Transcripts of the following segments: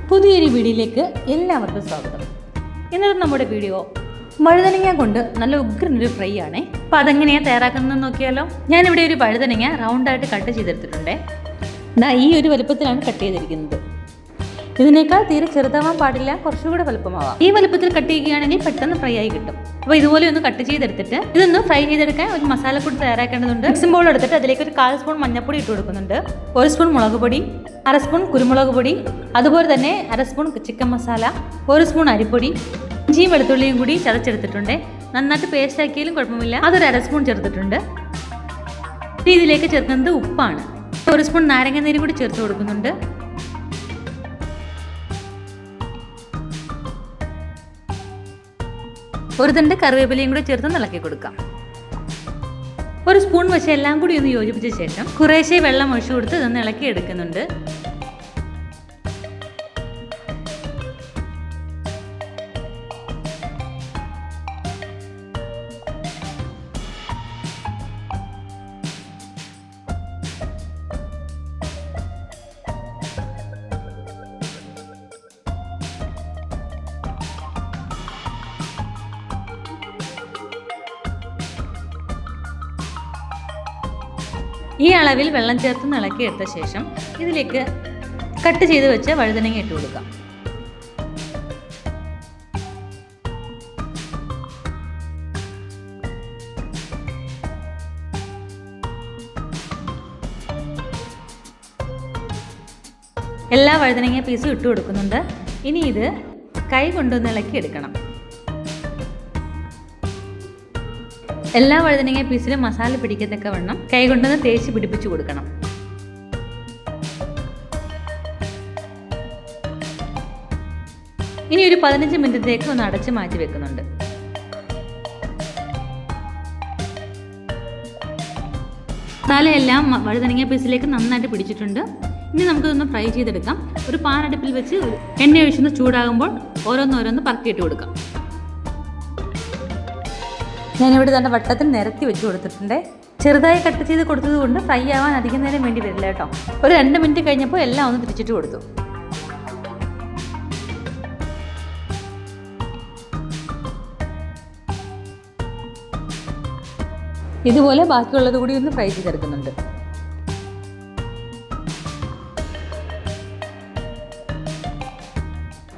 പുതിയൊരു വീഡിയോയിലേക്ക് എല്ലാവർക്കും സ്വാഗതം. ഇന്നത്തെ നമ്മുടെ വീഡിയോ വഴുതനങ്ങ കൊണ്ട് നല്ല ഉഗ്രനൊരു ഫ്രൈ ആണേ. അപ്പോൾ അതെങ്ങനെയാണ് തയ്യാറാക്കുന്നതെന്ന് നോക്കിയാലോ. ഞാനിവിടെ ഒരു വഴുതനങ്ങ റൗണ്ടായിട്ട് കട്ട് ചെയ്തെടുത്തിട്ടുണ്ടേ. ഈ ഒരു വലുപ്പത്തിലാണ് കട്ട് ചെയ്തിരിക്കുന്നത്. ഇതിനേക്കാൾ തീരെ ചെറുതാവാൻ പാടില്ല, കുറച്ചുകൂടെ വലുപ്പമാവാം. ഈ വലുപ്പത്തിൽ കട്ട് ചെയ്യുകയാണെങ്കിൽ പെട്ടെന്ന് ഫ്രൈ ആയി കിട്ടും. അപ്പോൾ ഇതുപോലെ ഒന്ന് കട്ട് ചെയ്തെടുത്തിട്ട് ഇതൊന്ന് ഫ്രൈ ചെയ്തെടുക്കാൻ ഒരു മസാലപ്പൊടി തയ്യാറാക്കേണ്ടതുണ്ട്. മിക്സിംഗ് ബൗൾ എടുത്തിട്ട് അതിലേക്ക് ഒരു 1/4 സ്പൂൺ മഞ്ഞൾപ്പൊടി ഇട്ട് കൊടുക്കുന്നുണ്ട്, 1 സ്പൂൺ മുളക് പൊടി, 1/2 സ്പൂൺ കുരുമുളക് പൊടി, അതുപോലെ തന്നെ 1/2 സ്പൂൺ ചിക്കൻ മസാല, 1 സ്പൂൺ അരിപ്പൊടി, ഇഞ്ചിയും വെളുത്തുള്ളിയും കൂടി ചതച്ചെടുത്തിട്ടുണ്ട്. നന്നായിട്ട് പേസ്റ്റ് ആക്കിയാലും കുഴപ്പമില്ല. അതൊരു 1/2 സ്പൂൺ ചേർത്തിട്ടുണ്ട്. ഇതിലേക്ക് ചേർക്കുന്നത് ഉപ്പാണ്. 1 സ്പൂൺ നാരങ്ങ നീരും കൂടി ചേർത്ത് കൊടുക്കുന്നുണ്ട്. ഒരു തണ്ട് കറിവേപ്പിലയും കൂടി ചേർത്ത് ഇളക്കി കൊടുക്കാം. 1 സ്പൂൺ വെച്ച് എല്ലാം കൂടി ഒന്ന് യോജിപ്പിച്ച ശേഷം കുറേശ്ശെ വെള്ളം ഒഴിച്ചു കൊടുത്ത് ഇതൊന്ന് ഇളക്കി എടുക്കുന്നുണ്ട്. ഈ അളവിൽ വെള്ളം ചേർത്ത് ഇളക്കി എടുത്ത ശേഷം ഇതിലേക്ക് കട്ട് ചെയ്ത് വെച്ച് വഴുതനങ്ങ ഇട്ട് കൊടുക്കാം. എല്ലാ വഴുതനങ്ങ പീസും ഇട്ട് കൊടുക്കുന്നുണ്ട്. ഇനി ഇത് കൈ കൊണ്ടൊന്ന് ഇളക്കി എടുക്കണം. എല്ലാ വഴുതനങ്ങ പീസിലും മസാല പിടിക്കത്തക്ക വണ്ണം കൈ കൊണ്ടൊന്ന് തേച്ച് പിടിപ്പിച്ചു കൊടുക്കണം. ഇനി ഒരു 15 മിനിറ്റത്തേക്ക് ഒന്ന് അടച്ച് മാറ്റി വെക്കുന്നുണ്ട്. മസാലയെല്ലാം വഴുതനങ്ങ പീസിലേക്ക് നന്നായിട്ട് പിടിച്ചിട്ടുണ്ട്. ഇനി നമുക്കിതൊന്ന് ഫ്രൈ ചെയ്തെടുക്കാം. ഒരു പാൻ അടുപ്പിൽ വെച്ച് എണ്ണ ഒഴിച്ചൊന്ന് ചൂടാകുമ്പോൾ ഓരോന്നോരോന്ന് പറക്കിയിട്ട് കൊടുക്കാം. ഞാനിവിടെ തന്നെ വട്ടത്തിൽ നിരത്തി വെച്ച് കൊടുത്തിട്ടുണ്ട്. ചെറുതായി കട്ട് ചെയ്ത് കൊടുത്തത് കൊണ്ട് ഫ്രൈ ആവാൻ അധികം നേരം വേണ്ടി വരില്ല കേട്ടോ. ഒരു 2 മിനിറ്റ് കഴിഞ്ഞപ്പോൾ എല്ലാം ഒന്ന് തിരിച്ചിട്ട് കൊടുത്തു. ഇതുപോലെ ബാക്കിയുള്ളത് കൂടി ഒന്ന് ഫ്രൈ ചെയ്തെടുക്കുന്നുണ്ട്.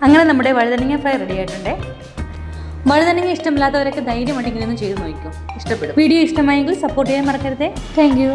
അങ്ങനെ നമ്മുടെ വഴുതനങ്ങ ഫ്രൈ റെഡി ആയിട്ടുണ്ട്. വഴുതനങ്ങ ഇഷ്ടമില്ലാത്തവരൊക്കെ ധൈര്യമായിട്ട് ഇങ്ങനെയൊന്നും ചെയ്ത് നോക്കും, ഇഷ്ടപ്പെടും. വീഡിയോ ഇഷ്ടമായെങ്കിൽ സപ്പോർട്ട് ചെയ്യാൻ മറക്കരുത്. Thank you.